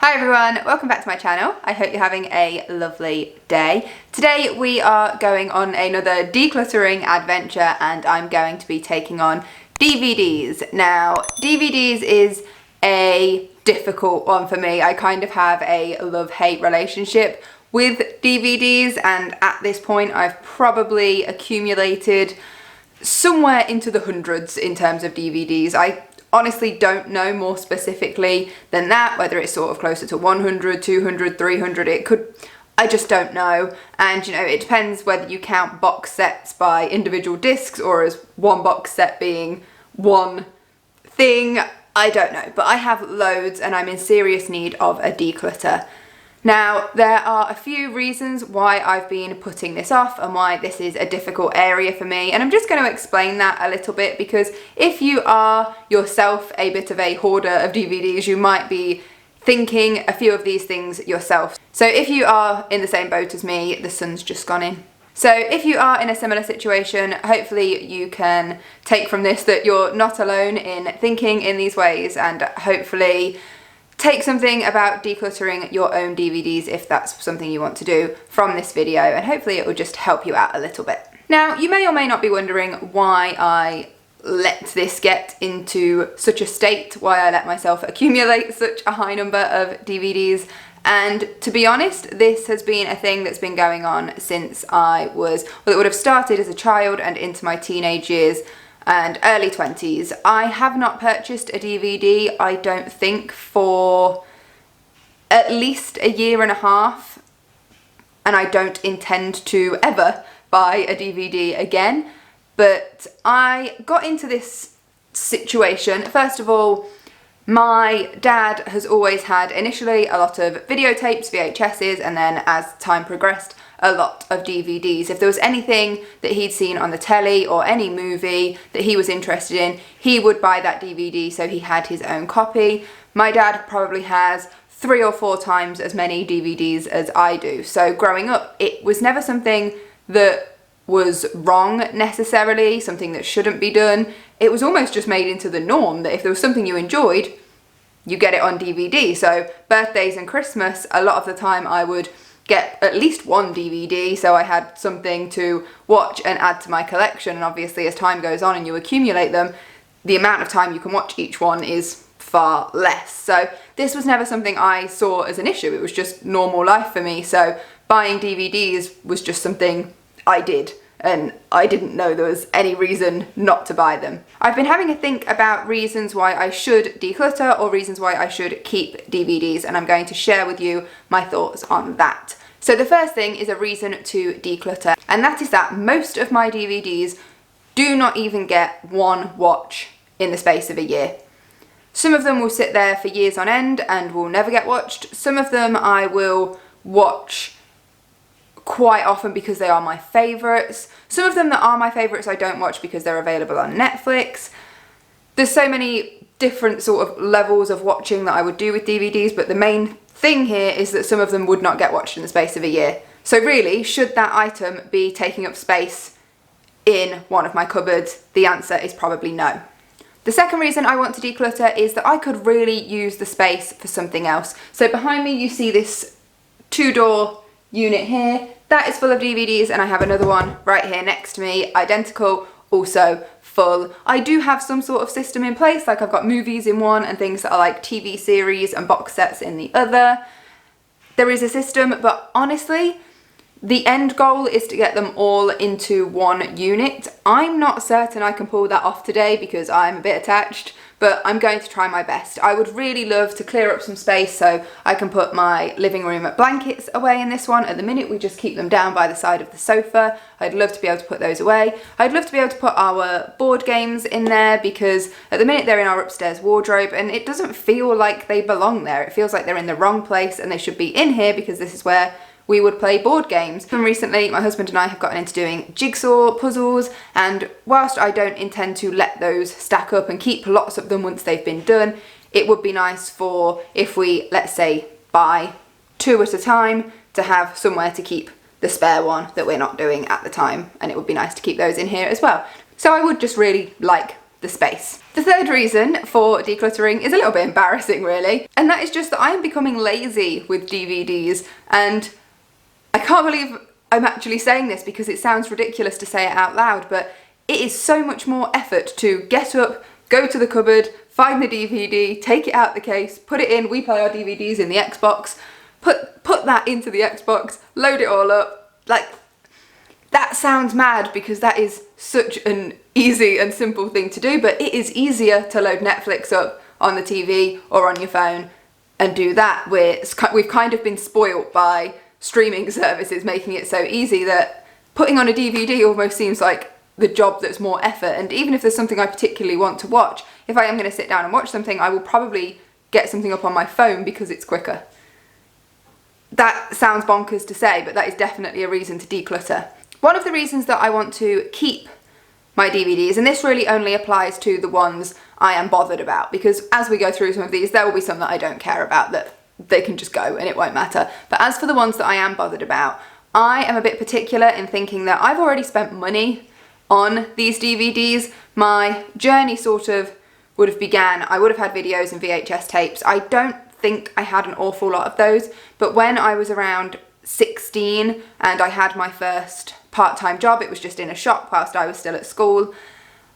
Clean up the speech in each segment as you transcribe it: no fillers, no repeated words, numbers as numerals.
Hi everyone, welcome back to my channel. I hope you're having a lovely day. Today we are going on another decluttering adventure and I'm going to be taking on DVDs. Now, DVDs is a difficult one for me. I kind of have a love-hate relationship with DVDs, and at this point I've probably accumulated somewhere into the hundreds in terms of DVDs. I honestly don't know more specifically than that, whether it's sort of closer to 100, 200, 300, I just don't know. And you know, it depends whether you count box sets by individual discs or as one box set being one thing. I don't know, but I have loads and I'm in serious need of a declutter. Now, there are a few reasons why I've been putting this off and why this is a difficult area for me, and I'm just going to explain that a little bit, because if you are yourself a bit of a hoarder of DVDs, you might be thinking a few of these things yourself. So if you are in the same boat as me, the sun's just gone in. So if you are in a similar situation, hopefully you can take from this that you're not alone in thinking in these ways, and hopefully take something about decluttering your own DVDs if that's something you want to do from this video, and hopefully it will just help you out a little bit. Now, you may or may not be wondering why I let this get into such a state, why I let myself accumulate such a high number of DVDs. And to be honest, this has been a thing that's been going on since it would have started as a child and into my teenage years and early 20s. I have not purchased a DVD, I don't think, for at least a year and a half, and I don't intend to ever buy a DVD again. But I got into this situation. First of all, my dad has always had initially a lot of videotapes, VHSs, and then as time progressed, a lot of DVDs. If there was anything that he'd seen on the telly or any movie that he was interested in, he would buy that DVD, so he had his own copy. My dad probably has 3 or 4 times as many DVDs as I do. So growing up, it was never something that was wrong necessarily, something that shouldn't be done. It was almost just made into the norm that if there was something you enjoyed, you get it on DVD. So birthdays and Christmas, a lot of the time I would get at least one DVD, so I had something to watch and add to my collection. And obviously as time goes on and you accumulate them, the amount of time you can watch each one is far less. So this was never something I saw as an issue. It was just normal life for me. So buying DVDs was just something I did, and I didn't know there was any reason not to buy them. I've been having a think about reasons why I should declutter or reasons why I should keep DVDs, and I'm going to share with you my thoughts on that. So the first thing is a reason to declutter, and that is that most of my DVDs do not even get one watch in the space of a year. Some of them will sit there for years on end and will never get watched. Some of them I will watch quite often because they are my favourites. Some of them that are my favourites I don't watch because they're available on Netflix. There's so many different sort of levels of watching that I would do with DVDs, but the main thing here is that some of them would not get watched in the space of a year. So really, should that item be taking up space in one of my cupboards? The answer is probably no. The second reason I want to declutter is that I could really use the space for something else. So behind me you see this 2-door unit here. That is full of DVDs, and I have another one right here next to me, identical, also full. I do have some sort of system in place, like I've got movies in one and things that are like TV series and box sets in the other. There is a system, but honestly, the end goal is to get them all into one unit. I'm not certain I can pull that off today because I'm a bit attached, but I'm going to try my best. I would really love to clear up some space so I can put my living room blankets away in this one. At the minute we just keep them down by the side of the sofa. I'd love to be able to put those away. I'd love to be able to put our board games in there because at the minute they're in our upstairs wardrobe and it doesn't feel like they belong there. It feels like they're in the wrong place and they should be in here because this is where we would play board games. And recently my husband and I have gotten into doing jigsaw puzzles, and whilst I don't intend to let those stack up and keep lots of them once they've been done, it would be nice for, if we, let's say, buy 2 at a time, to have somewhere to keep the spare one that we're not doing at the time, and it would be nice to keep those in here as well. So I would just really like the space. The third reason for decluttering is a little bit embarrassing really, and that is just that I am becoming lazy with DVDs, and I can't believe I'm actually saying this because it sounds ridiculous to say it out loud, but it is so much more effort to get up, go to the cupboard, find the DVD, take it out the case, put it in. We play our DVDs in the Xbox, put that into the Xbox, load it all up. Like, that sounds mad because that is such an easy and simple thing to do, but it is easier to load Netflix up on the TV or on your phone and do that. We've kind of been spoilt by streaming services making it so easy that putting on a DVD almost seems like the job that's more effort. And even if there's something I particularly want to watch, if I am going to sit down and watch something, I will probably get something up on my phone because it's quicker. That sounds bonkers to say, but that is definitely a reason to declutter. One of the reasons that I want to keep my DVDs, and this really only applies to the ones I am bothered about, because as we go through some of these, there will be some that I don't care about, that they can just go and it won't matter. But as for the ones that I am bothered about, I am a bit particular in thinking that I've already spent money on these DVDs. My journey sort of would have began, I would have had videos and VHS tapes. I don't think I had an awful lot of those, but when I was around 16 and I had my first part-time job, it was just in a shop whilst I was still at school,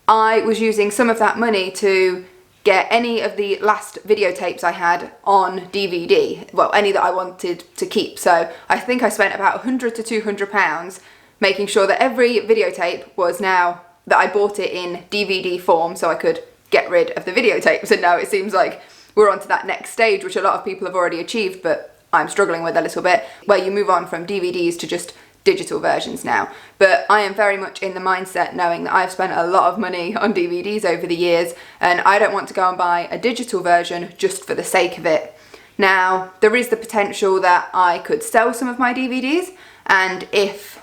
I was using some of that money to get any of the last videotapes I had on DVD, well, any that I wanted to keep. So I think I spent about £100 to £200 making sure that every videotape was now, that I bought it in DVD form so I could get rid of the videotapes. And now it seems like we're on to that next stage, which a lot of people have already achieved, but I'm struggling with a little bit, where you move on from DVDs to just digital versions now. But I am very much in the mindset knowing that I've spent a lot of money on DVDs over the years, and I don't want to go and buy a digital version just for the sake of it. Now, there is the potential that I could sell some of my DVDs, and if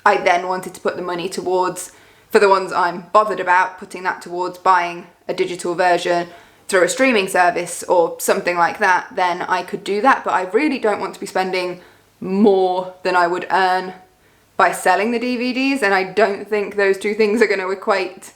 I then wanted to put the money towards, for the ones I'm bothered about, putting that towards buying a digital version through a streaming service or something like that, then I could do that. But I really don't want to be spending more than I would earn by selling the DVDs, and I don't think those two things are going to equate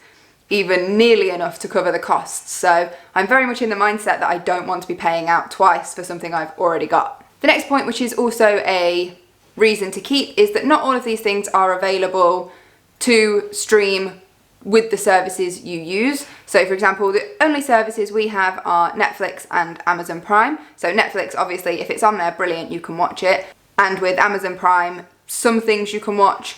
even nearly enough to cover the costs. So I'm very much in the mindset that I don't want to be paying out twice for something I've already got. The next point, which is also a reason to keep, is that not all of these things are available to stream with the services you use. So for example, the only services we have are Netflix and Amazon Prime. So Netflix, obviously, if it's on there, brilliant, you can watch it. And with Amazon Prime, some things you can watch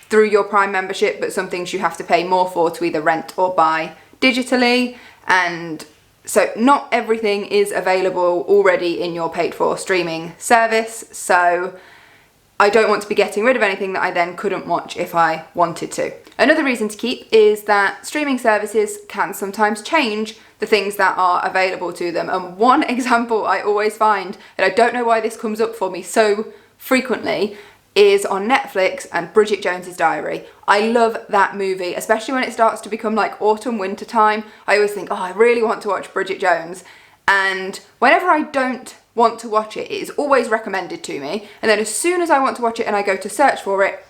through your Prime membership, but some things you have to pay more for to either rent or buy digitally. And so not everything is available already in your paid for streaming service. So I don't want to be getting rid of anything that I then couldn't watch if I wanted to. Another reason to keep is that streaming services can sometimes change the things that are available to them. And one example I always find, and I don't know why this comes up for me so frequently, is on Netflix and Bridget Jones's Diary. I love that movie, especially when it starts to become like autumn, winter time. I always think, oh, I really want to watch Bridget Jones. And whenever I don't want to watch it, it is always recommended to me. And then as soon as I want to watch it and I go to search for it,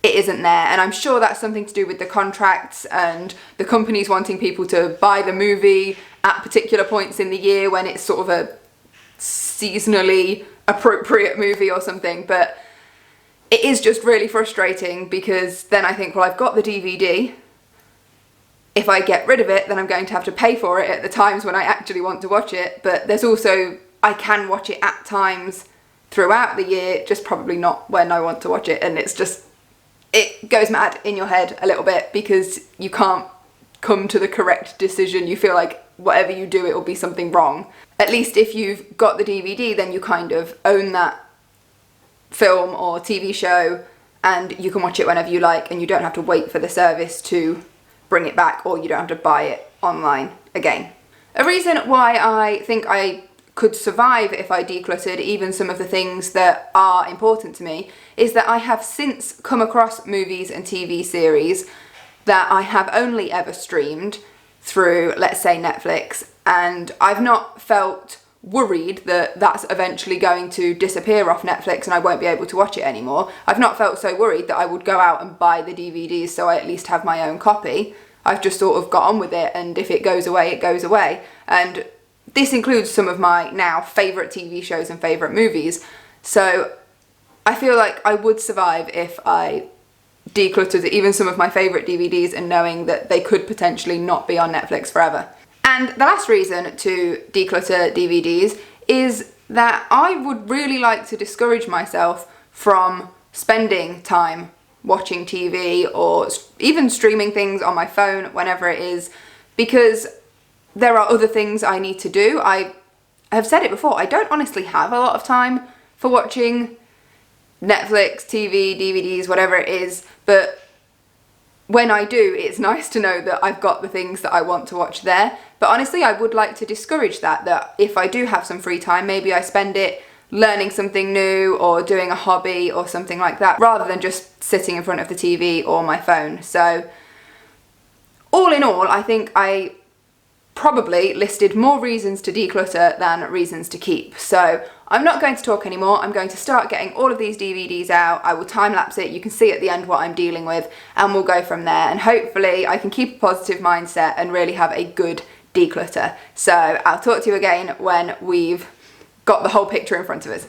it isn't there. And I'm sure that's something to do with the contracts and the companies wanting people to buy the movie at particular points in the year when it's sort of a seasonally appropriate movie or something. But it is just really frustrating because then I think, well, I've got the DVD. If I get rid of it, then I'm going to have to pay for it at the times when I actually want to watch it. But there's also, I can watch it at times throughout the year, just probably not when I want to watch it. And it's just, it goes mad in your head a little bit because you can't come to the correct decision. You feel like whatever you do, it will be something wrong. At least if you've got the DVD, then you kind of own that film or TV show and you can watch it whenever you like, and you don't have to wait for the service to bring it back, or you don't have to buy it online again. A reason why I think I could survive if I decluttered even some of the things that are important to me is that I have since come across movies and TV series that I have only ever streamed through, let's say, Netflix, and I've not felt worried that that's eventually going to disappear off Netflix and I won't be able to watch it anymore. I've not felt so worried that I would go out and buy the DVDs so I at least have my own copy. I've just sort of got on with it, and if it goes away, it goes away. And this includes some of my now favourite TV shows and favourite movies. So I feel like I would survive if I decluttered even some of my favourite DVDs and knowing that they could potentially not be on Netflix forever. And the last reason to declutter DVDs is that I would really like to discourage myself from spending time watching TV or even streaming things on my phone whenever it is, because there are other things I need to do. I have said it before, I don't honestly have a lot of time for watching Netflix, TV, DVDs, whatever it is, but when I do, it's nice to know that I've got the things that I want to watch there. But honestly, I would like to discourage that if I do have some free time, maybe I spend it learning something new or doing a hobby or something like that, rather than just sitting in front of the TV or my phone. So all in all, I think I probably listed more reasons to declutter than reasons to keep. So I'm not going to talk anymore. I'm going to start getting all of these DVDs out. I will time lapse it. You can see at the end what I'm dealing with, and we'll go from there. And hopefully I can keep a positive mindset and really have a good declutter. So I'll talk to you again when we've got the whole picture in front of us.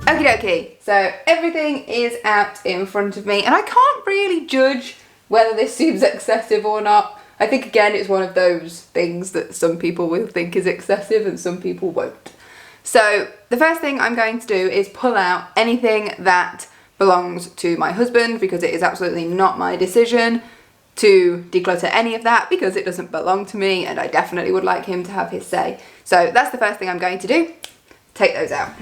Okie dokie, so everything is out in front of me, and I can't really judge whether this seems excessive or not. I think again it's one of those things that some people will think is excessive and some people won't. So the first thing I'm going to do is pull out anything that belongs to my husband, because it is absolutely not my decision to declutter any of that, because it doesn't belong to me and I definitely would like him to have his say. So that's the first thing I'm going to do, take those out.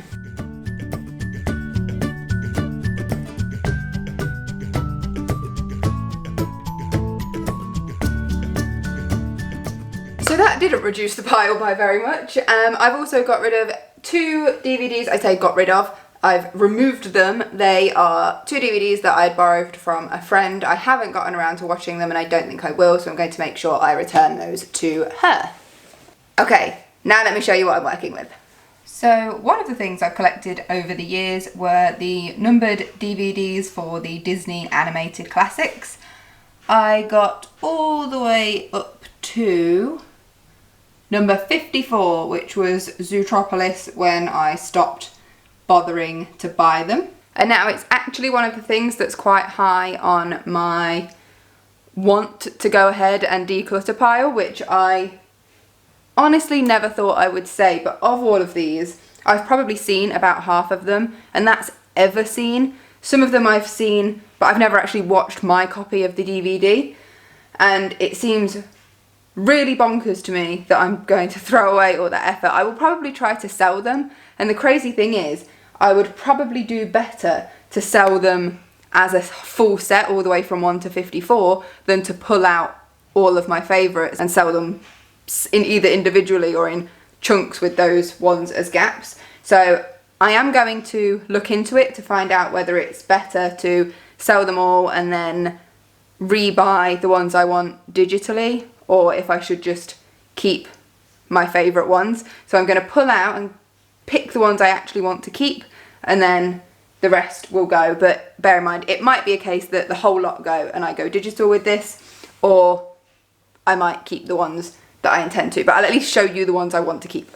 So that didn't reduce the pile by very much. I've also got rid of 2 DVDs. I say got rid of, I've removed them. They are 2 DVDs that I'd borrowed from a friend. I haven't gotten around to watching them and I don't think I will, so I'm going to make sure I return those to her. Okay, now let me show you what I'm working with. So one of the things I've collected over the years were the numbered DVDs for the Disney animated classics. I got all the way up to number 54, which was Zootropolis, when I stopped bothering to buy them. And now it's actually one of the things that's quite high on my want to go ahead and declutter pile, which I honestly never thought I would say, but of all of these, I've probably seen about half of them, and that's ever seen. Some of them I've seen, but I've never actually watched my copy of the DVD, and it seems really bonkers to me that I'm going to throw away all that effort. I will probably try to sell them, and the crazy thing is, I would probably do better to sell them as a full set all the way from 1 to 54 than to pull out all of my favourites and sell them in either individually or in chunks with those ones as gaps. So I am going to look into it to find out whether it's better to sell them all and then rebuy the ones I want digitally, or if I should just keep my favourite ones. So I'm going to pull out and pick the ones I actually want to keep, and then the rest will go. But bear in mind, it might be a case that the whole lot go and I go digital with this, or I might keep the ones that I intend to, but I'll at least show you the ones I want to keep.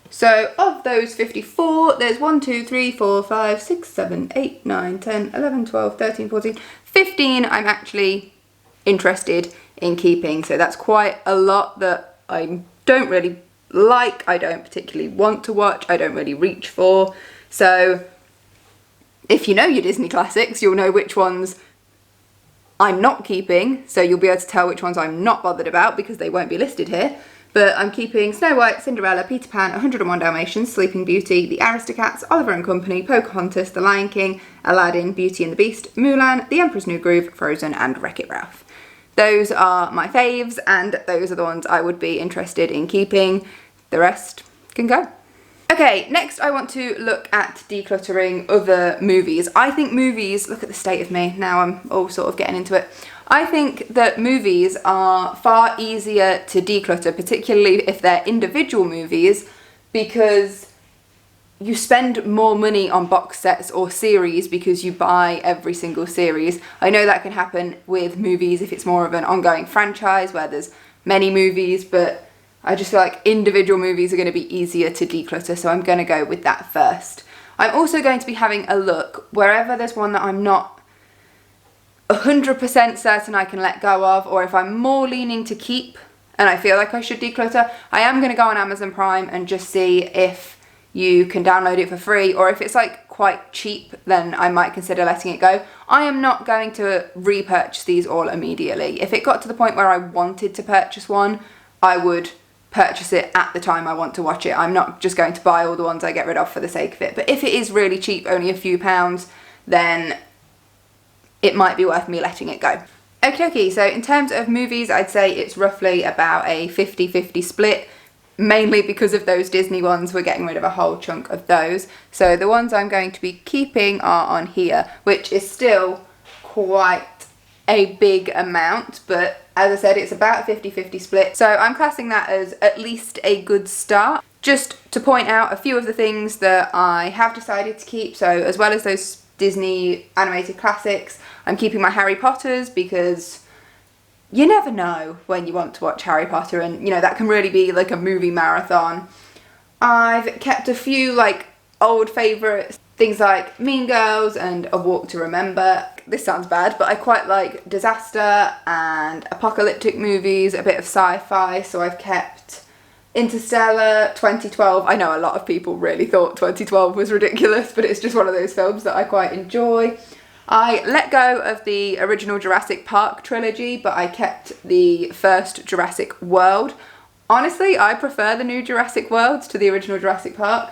So of those 54, there's 1, 2, 3, 4, 5, 6, 7, 8, 9, 10, 11, 12, 13, 14, 15 I'm actually interested in keeping. So that's quite a lot that I don't really like, I don't particularly want to watch, I don't really reach for. So if you know your Disney classics, you'll know which ones I'm not keeping, so you'll be able to tell which ones I'm not bothered about because they won't be listed here. But I'm keeping Snow White, Cinderella, Peter Pan, 101 Dalmatians, Sleeping Beauty, The Aristocats, Oliver and Company, Pocahontas, The Lion King, Aladdin, Beauty and the Beast, Mulan, The Emperor's New Groove, Frozen and Wreck-It Ralph. Those are my faves, and those are the ones I would be interested in keeping. The rest can go. Okay, next I want to look at decluttering other movies. I think movies, look at the state of me, now I'm all sort of getting into it. I think that movies are far easier to declutter, particularly if they're individual movies, because you spend more money on box sets or series because you buy every single series. I know that can happen with movies if it's more of an ongoing franchise where there's many movies, but I just feel like individual movies are going to be easier to declutter, so I'm going to go with that first. I'm also going to be having a look wherever there's one that I'm not 100% certain I can let go of, or if I'm more leaning to keep and I feel like I should declutter, I am going to go on Amazon Prime and just see if you can download it for free, or if it's like quite cheap, then I might consider letting it go. I am not going to repurchase these all immediately. If it got to the point where I wanted to purchase one, I would purchase it at the time I want to watch it. I'm not just going to buy all the ones I get rid of for the sake of it. But if it is really cheap, only a few pounds, then it might be worth me letting it go. Okay, so in terms of movies, I'd say it's roughly about a 50-50 split. Mainly because of those Disney ones, we're getting rid of a whole chunk of those. So the ones I'm going to be keeping are on here, which is still quite a big amount, but as I said, it's about a 50-50 split. So I'm classing that as at least a good start. Just to point out a few of the things that I have decided to keep, so as well as those Disney animated classics, I'm keeping my Harry Potters because you never know when you want to watch Harry Potter, and you know, that can really be like a movie marathon. I've kept a few like old favourites, things like Mean Girls and A Walk to Remember. This sounds bad, but I quite like disaster and apocalyptic movies, a bit of sci-fi, so I've kept Interstellar, 2012. I know a lot of people really thought 2012 was ridiculous, but it's just one of those films that I quite enjoy. I let go of the original Jurassic Park trilogy, but I kept the first Jurassic World. Honestly, I prefer the new Jurassic Worlds to the original Jurassic Park.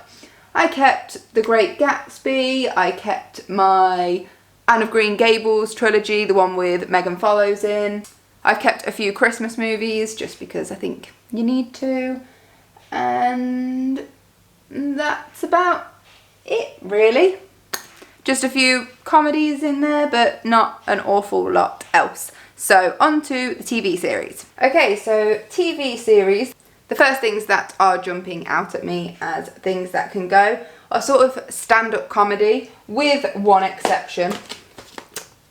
I kept The Great Gatsby, I kept my Anne of Green Gables trilogy, the one with Megan Follows in. I've kept a few Christmas movies, just because I think you need to. And that's about it, really. Just a few comedies in there, but not an awful lot else. So on to the TV series. Okay, so TV series. The first things that are jumping out at me as things that can go are sort of stand-up comedy, with one exception,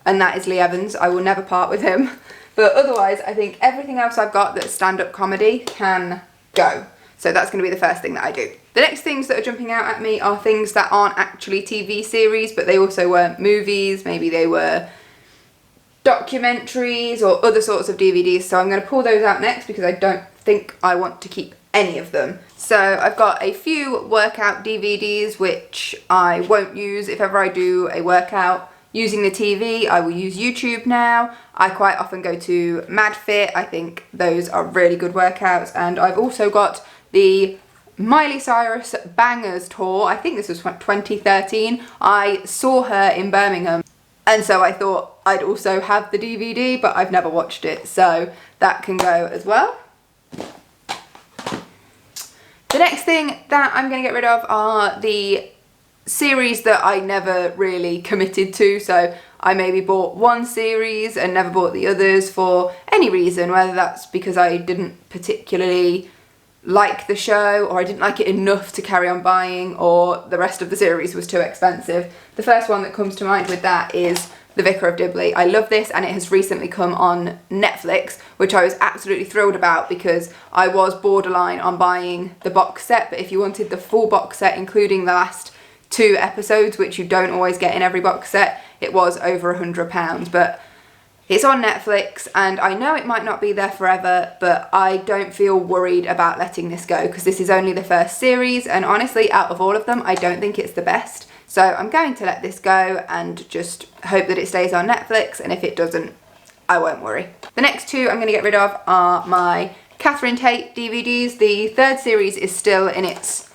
and that is Lee Evans. I will never part with him. But otherwise, I think everything else I've got that's stand-up comedy can go. So that's going to be the first thing that I do. The next things that are jumping out at me are things that aren't actually TV series, but they also weren't movies. Maybe they were documentaries or other sorts of DVDs. So I'm going to pull those out next because I don't think I want to keep any of them. So I've got a few workout DVDs which I won't use. If ever I do a workout using the TV, I will use YouTube now. I quite often go to MadFit. I think those are really good workouts. And I've also got the Miley Cyrus Bangers tour. I think this was 2013. I saw her in Birmingham, and so I thought I'd also have the DVD, but I've never watched it, so that can go as well. The next thing that I'm going to get rid of are the series that I never really committed to. So I maybe bought one series and never bought the others for any reason, whether that's because I didn't particularly like the show, or I didn't like it enough to carry on buying, or the rest of the series was too expensive. The first one that comes to mind with that is The Vicar of Dibley. I love this, and it has recently come on Netflix, which I was absolutely thrilled about because I was borderline on buying the box set, but if you wanted the full box set including the last 2 episodes, which you don't always get in every box set, it was over £100. But it's on Netflix, and I know it might not be there forever, but I don't feel worried about letting this go because this is only the first series, and honestly, out of all of them, I don't think it's the best. So I'm going to let this go and just hope that it stays on Netflix, and if it doesn't, I won't worry. The next 2 I'm going to get rid of are my Catherine Tate DVDs. The 3rd series is still in its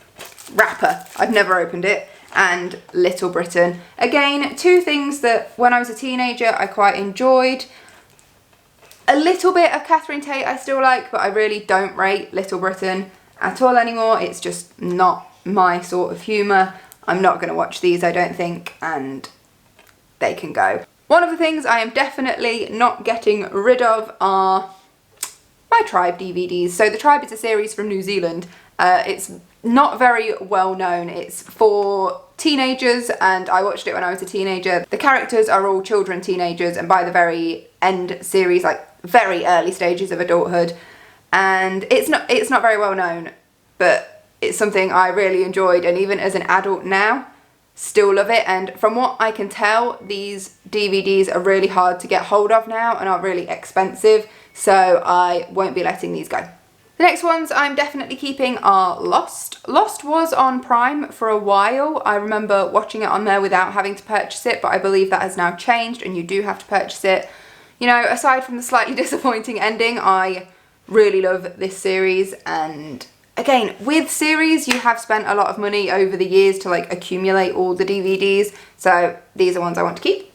wrapper. I've never opened it. And Little Britain. Again, 2 things that when I was a teenager I quite enjoyed. A little bit of Catherine Tate I still like, but I really don't rate Little Britain at all anymore. It's just not my sort of humour. I'm not going to watch these, I don't think, and they can go. One of the things I am definitely not getting rid of are my Tribe DVDs. So the Tribe is a series from New Zealand. It's not very well known. It's for teenagers, and I watched it when I was a teenager. The characters are all children, teenagers, and by the very end series, like very early stages of adulthood, and it's not very well known, but it's something I really enjoyed, and even as an adult now, still love it. And from what I can tell, these DVDs are really hard to get hold of now and are really expensive, so I won't be letting these go. The next ones I'm definitely keeping are Lost. Lost was on Prime for a while. I remember watching it on there without having to purchase it, but I believe that has now changed and you do have to purchase it. You know, aside from the slightly disappointing ending, I really love this series. And again, with series, you have spent a lot of money over the years to like accumulate all the DVDs, so these are ones I want to keep.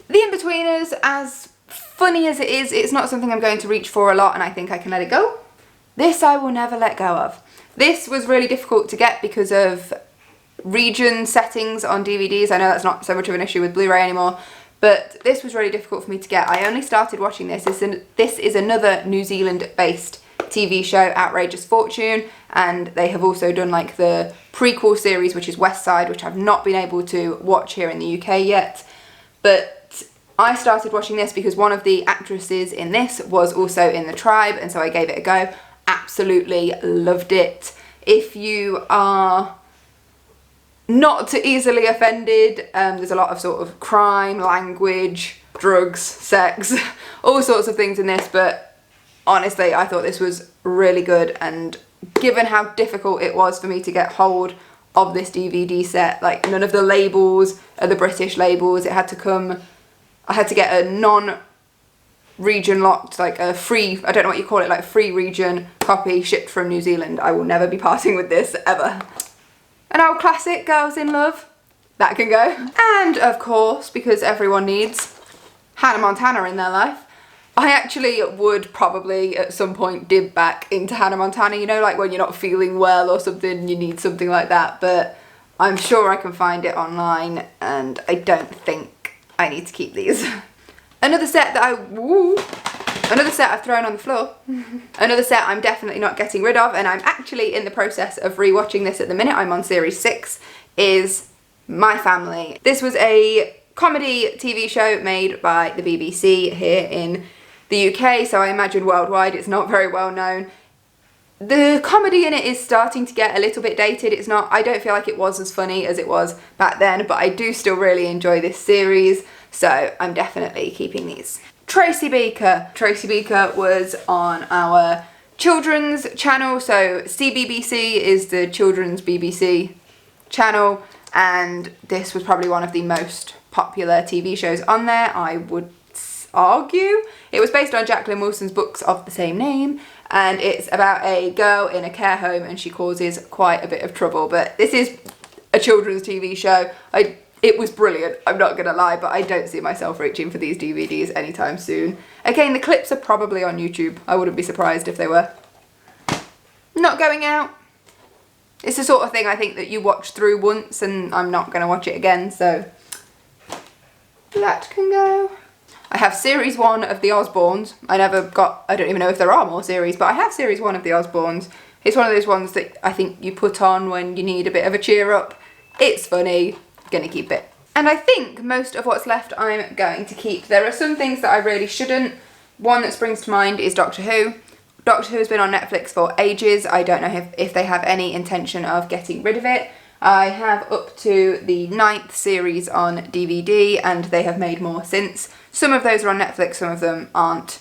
The In-Betweeners, as funny as it is, it's not something I'm going to reach for a lot, and I think I can let it go. This I will never let go of. This was really difficult to get because of region settings on DVDs. I know that's not so much of an issue with Blu-ray anymore, but this was really difficult for me to get. I only started watching this. This is another New Zealand-based TV show, Outrageous Fortune, and they have also done like the prequel series, which is West Side, which I've not been able to watch here in the UK yet. But I started watching this because one of the actresses in this was also in The Tribe, and so I gave it a go. Absolutely loved it. If you are not too easily offended, there's a lot of sort of crime, language, drugs, sex, all sorts of things in this, but honestly I thought this was really good, and given how difficult it was for me to get hold of this DVD set, like none of the labels are the British labels, it had to come, I had to get a non-region locked, like a free, I don't know what you call it, like free region copy shipped from New Zealand. I will never be parting with this ever. An old classic, Girls in Love, that can go. And of course, because everyone needs Hannah Montana in their life, I actually would probably at some point dip back into Hannah Montana, you know, like when you're not feeling well or something, you need something like that, but I'm sure I can find it online, and I don't think I need to keep these. Another set that another set I've thrown on the floor. Another set I'm definitely not getting rid of, and I'm actually in the process of rewatching this at the minute. I'm on series 6, is My Family. This was a comedy TV show made by the BBC here in the UK, so I imagine worldwide it's not very well known. The comedy in it is starting to get a little bit dated. It's not, I don't feel like it was as funny as it was back then, but I do still really enjoy this series, so I'm definitely keeping these. Tracy Beaker. Tracy Beaker was on our children's channel, so CBBC is the children's BBC channel, and this was probably one of the most popular TV shows on there, I would argue. It was based on Jacqueline Wilson's books of the same name, and it's about a girl in a care home and she causes quite a bit of trouble, but this is a children's TV show. It was brilliant, I'm not gonna lie, but I don't see myself reaching for these DVDs anytime soon. Again, the clips are probably on YouTube. I wouldn't be surprised if they were. Not going out. It's the sort of thing I think that you watch through once and I'm not gonna watch it again, so that can go. I have series 1 of The Osbournes. I don't even know if there are more series, but I have series 1 of The Osbournes. It's one of those ones that I think you put on when you need a bit of a cheer up. It's funny. Gonna keep it. And I think most of what's left I'm going to keep. There are some things that I really shouldn't. One that springs to mind is Doctor Who. Doctor Who has been on Netflix for ages. I don't know if they have any intention of getting rid of it. I have up to the 9th series on DVD, and they have made more since. Some of those are on Netflix, some of them aren't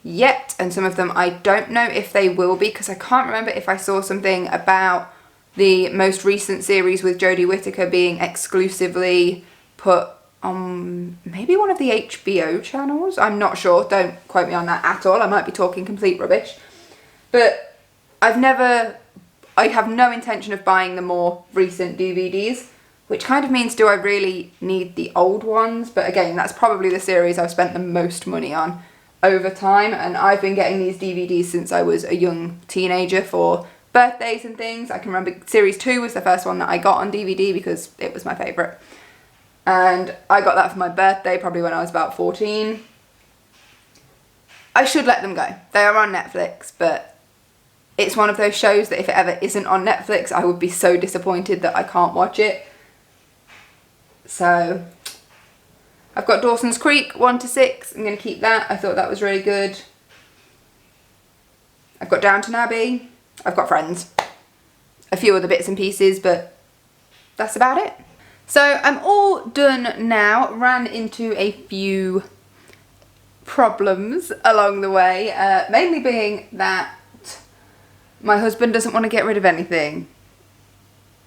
yet, and some of them I don't know if they will be, because I can't remember if I saw something about the most recent series with Jodie Whittaker being exclusively put on maybe one of the HBO channels. I'm not sure, don't quote me on that at all. I might be talking complete rubbish. But I have no intention of buying the more recent DVDs, which kind of means, do I really need the old ones? But again, that's probably the series I've spent the most money on. over time, and I've been getting these DVDs since I was a young teenager for birthdays and things. I can remember Series 2 was the first one that I got on DVD because it was my favourite. And I got that for my birthday probably when I was about 14. I should let them go. They are on Netflix, but it's one of those shows that if it ever isn't on Netflix, I would be so disappointed that I can't watch it. So I've got Dawson's Creek 1 to 6. I'm going to keep that. I thought that was really good. I've got Downton Abbey. I've got Friends. A few other bits and pieces, but that's about it. So I'm all done now. Ran into a few problems along the way, mainly being that my husband doesn't want to get rid of anything.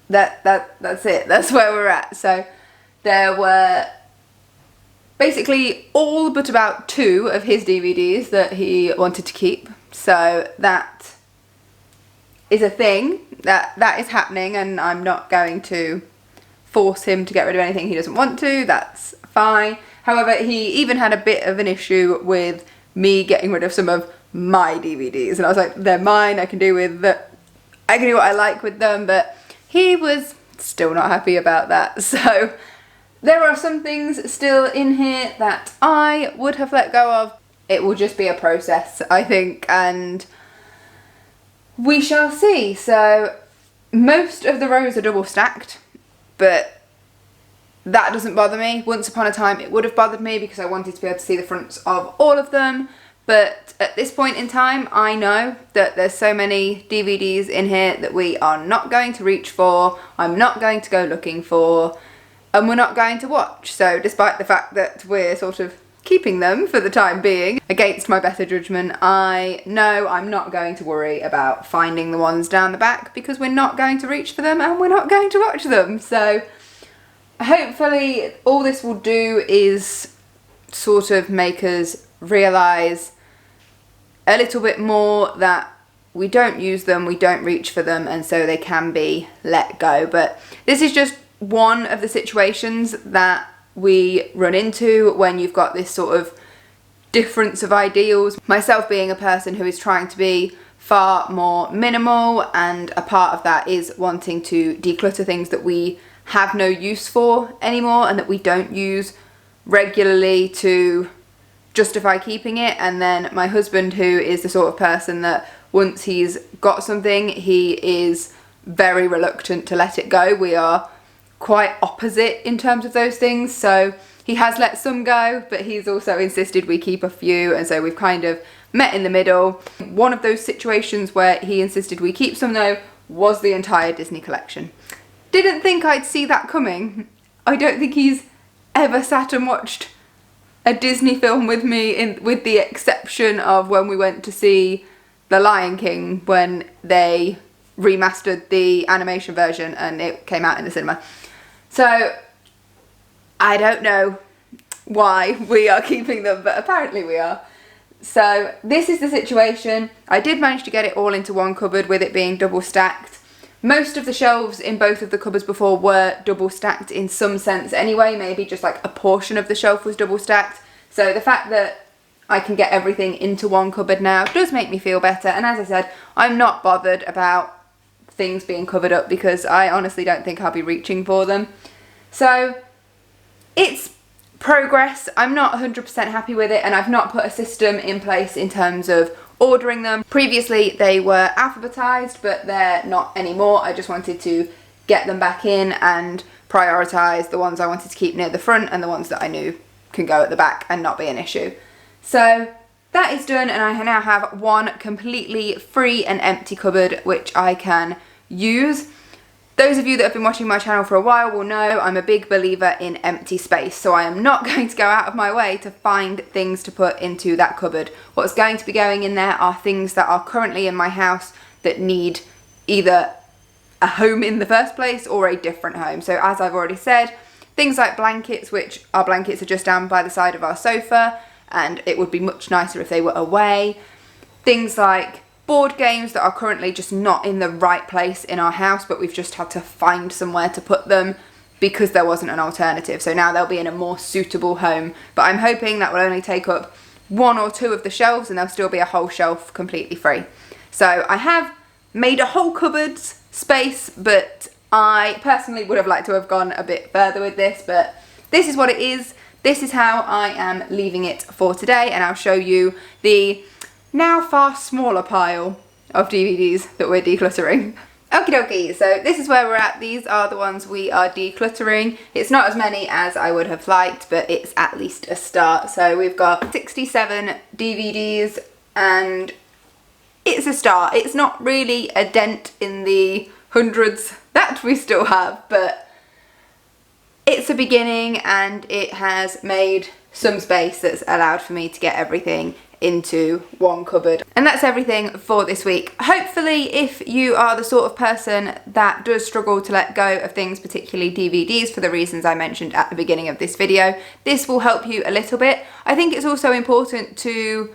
That's it. That's where we're at. So there were basically all but about 2 of his DVDs that he wanted to keep. So that is a thing. That is happening, and I'm not going to force him to get rid of anything he doesn't want to. That's fine. However, he even had a bit of an issue with me getting rid of some of my DVDs, and I was like, they're mine, I can do what I like with them, but he was still not happy about that. So there are some things still in here that I would have let go of. It will just be a process, I think, and we shall see. So most of the rows are double stacked, but that doesn't bother me. Once upon a time it would have bothered me because I wanted to be able to see the fronts of all of them, but at this point in time I know that there's so many DVDs in here that we are not going to reach for, I'm not going to go looking for, and we're not going to watch. So despite the fact that we're sort of keeping them for the time being, against my better judgment, I know I'm not going to worry about finding the ones down the back because we're not going to reach for them and we're not going to watch them. So hopefully all this will do is sort of make us realise a little bit more that we don't use them, we don't reach for them, and so they can be let go. But this is just one of the situations that we run into when you've got this sort of difference of ideals. Myself being a person who is trying to be far more minimal, and a part of that is wanting to declutter things that we have no use for anymore and that we don't use regularly to justify keeping it. And then my husband, who is the sort of person that once he's got something, he is very reluctant to let it go. We are quite opposite in terms of those things. So he has let some go, but he's also insisted we keep a few, and so we've kind of met in the middle. One of those situations where he insisted we keep some though was the entire Disney collection. Didn't think I'd see that coming. I don't think he's ever sat and watched a Disney film with me, with the exception of when we went to see The Lion King when they remastered the animation version and it came out in the cinema. So I don't know why we are keeping them, but apparently we are. So this is the situation. I did manage to get it all into one cupboard with it being double stacked. Most of the shelves in both of the cupboards before were double stacked in some sense anyway, maybe just like a portion of the shelf was double stacked. So the fact that I can get everything into one cupboard now does make me feel better. And as I said, I'm not bothered about things being covered up because I honestly don't think I'll be reaching for them. So it's progress. I'm not 100% happy with it, and I've not put a system in place in terms of ordering them. Previously they were alphabetized, but they're not anymore. I just wanted to get them back in and prioritize the ones I wanted to keep near the front and the ones that I knew can go at the back and not be an issue. So that is done, and I now have one completely free and empty cupboard which I can use. Those of you that have been watching my channel for a while will know I'm a big believer in empty space, so I am not going to go out of my way to find things to put into that cupboard. What's going to be going in there are things that are currently in my house that need either a home in the first place or a different home. So as I've already said, things like blankets, which our blankets are just down by the side of our sofa, and it would be much nicer if they were away. Things like board games that are currently just not in the right place in our house, but we've just had to find somewhere to put them because there wasn't an alternative. So now they'll be in a more suitable home, but I'm hoping that will only take up one or two of the shelves and there'll still be a whole shelf completely free. So I have made a whole cupboard space, but I personally would have liked to have gone a bit further with this, but this is what it is. This is how I am leaving it for today, and I'll show you the now far smaller pile of DVDs that we're decluttering. Okie dokie, so this is where we're at. These are the ones we are decluttering. It's not as many as I would have liked, but it's at least a start. So we've got 67 DVDs and it's a start. It's not really a dent in the hundreds that we still have, but it's a beginning and it has made some space that's allowed for me to get everything into one cupboard. And that's everything for this week. Hopefully, if you are the sort of person that does struggle to let go of things, particularly DVDs, for the reasons I mentioned at the beginning of this video, this will help you a little bit. I think it's also important to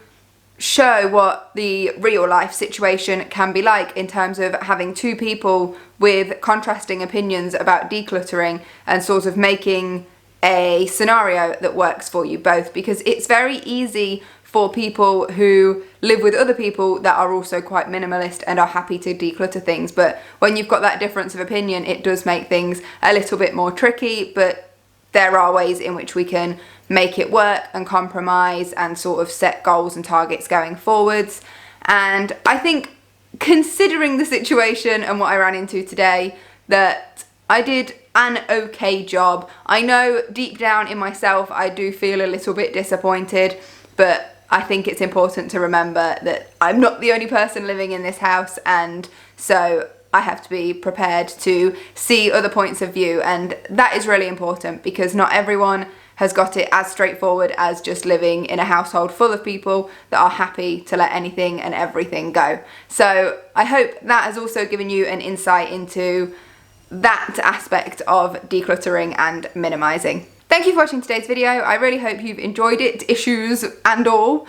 show what the real life situation can be like in terms of having two people with contrasting opinions about decluttering and sort of making a scenario that works for you both, because it's very easy for people who live with other people that are also quite minimalist and are happy to declutter things, but when you've got that difference of opinion, it does make things a little bit more tricky. But there are ways in which we can make it work and compromise and sort of set goals and targets going forwards. And I think, considering the situation and what I ran into today, that I did an okay job. I know deep down in myself I do feel a little bit disappointed, but I think it's important to remember that I'm not the only person living in this house, and so I have to be prepared to see other points of view, and that is really important because not everyone has got it as straightforward as just living in a household full of people that are happy to let anything and everything go. So I hope that has also given you an insight into that aspect of decluttering and minimizing. Thank you for watching today's video. I really hope you've enjoyed it, issues and all.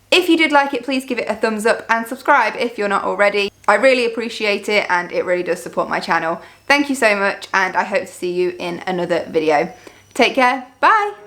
If you did like it, please give it a thumbs up and subscribe if you're not already. I really appreciate it and it really does support my channel. Thank you so much, and I hope to see you in another video. Take care, bye!